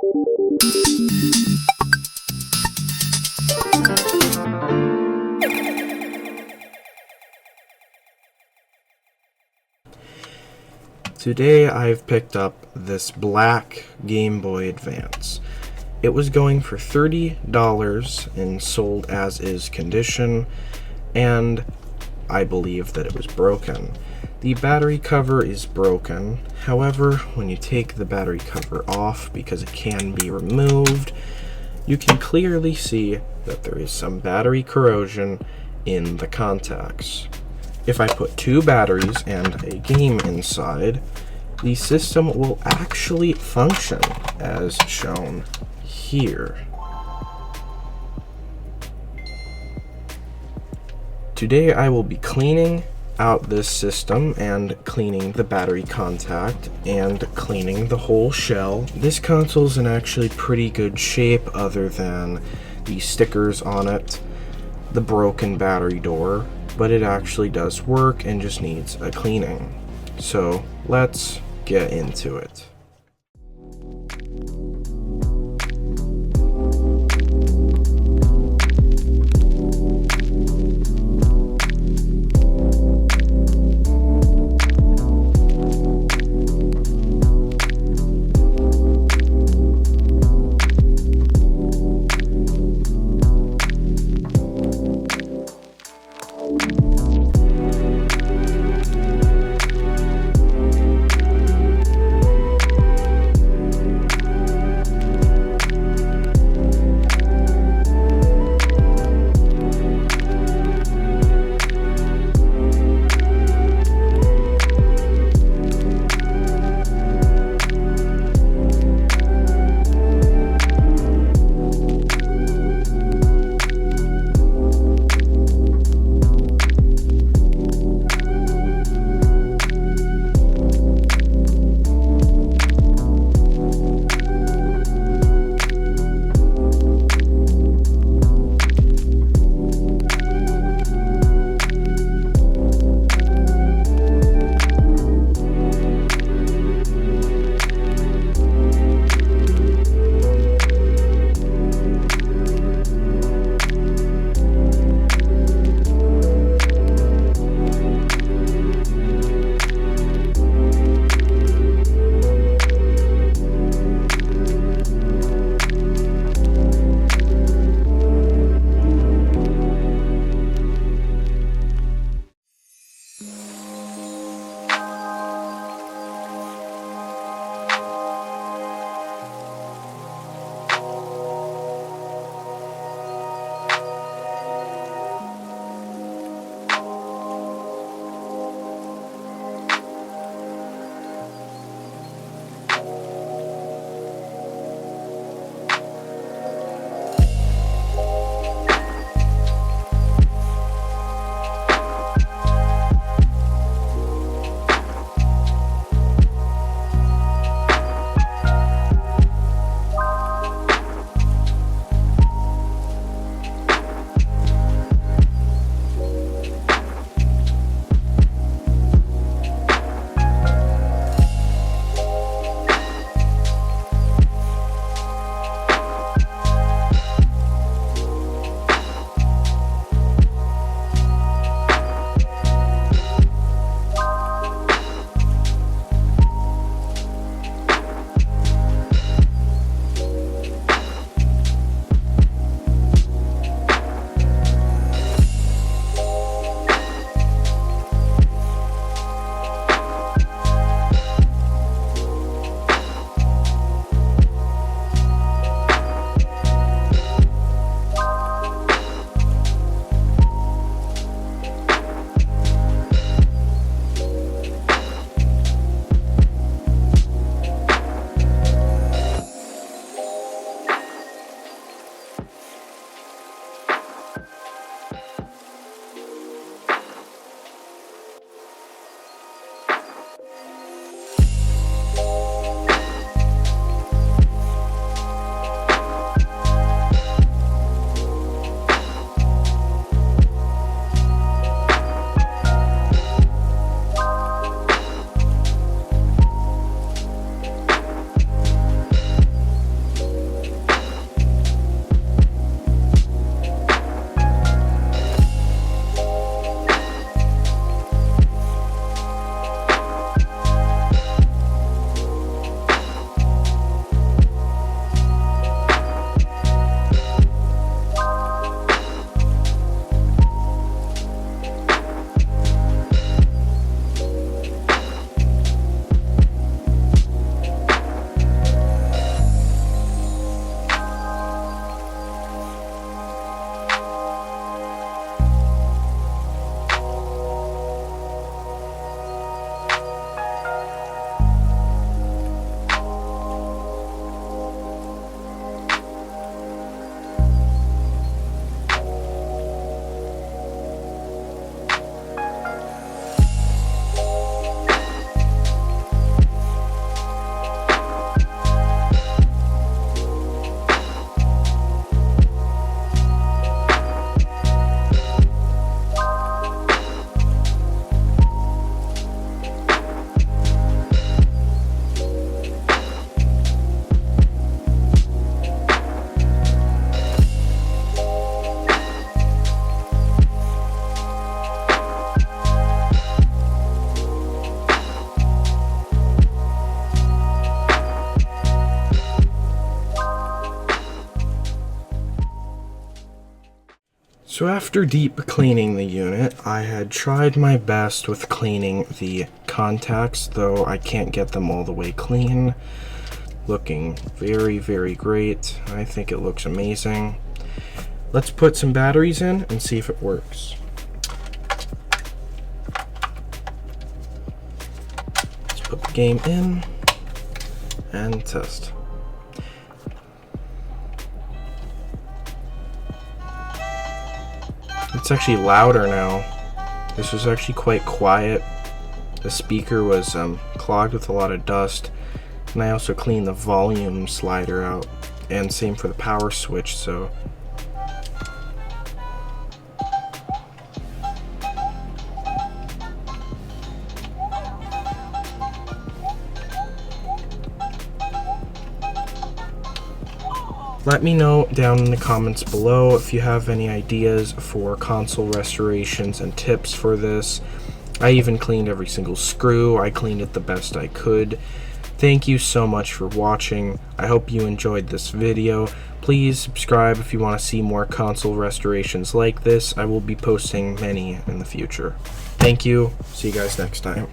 Today I've picked up this black Game Boy Advance. It was going for $30 and sold as is condition, and I believe that it was broken. The battery cover is broken. However, when you take the battery cover off, because it can be removed, you can clearly see that there is some battery corrosion in the contacts. If I put two batteries and a game inside, the system will actually function as shown here. Today I will be cleaning out this system and cleaning the battery contact and cleaning the whole shell. This console's in actually pretty good shape other than the stickers on it, the broken battery door, but it actually does work and just needs a cleaning. So let's get into it. So after deep cleaning the unit, I had tried my best with cleaning the contacts, though I can't get them all the way clean. Looking very, very great. I think it looks amazing. Let's put some batteries in and see if it works. Let's put the game in and test. It's actually louder now. This was actually quite quiet. The speaker was clogged with a lot of dust, and I also cleaned the volume slider out, and same for the power switch. So let me know down in the comments below if you have any ideas for console restorations and tips for this. I even cleaned every single screw. I cleaned it the best I could. Thank you so much for watching. I hope you enjoyed this video. Please subscribe if you want to see more console restorations like this. I will be posting many in the future. Thank you. See you guys next time.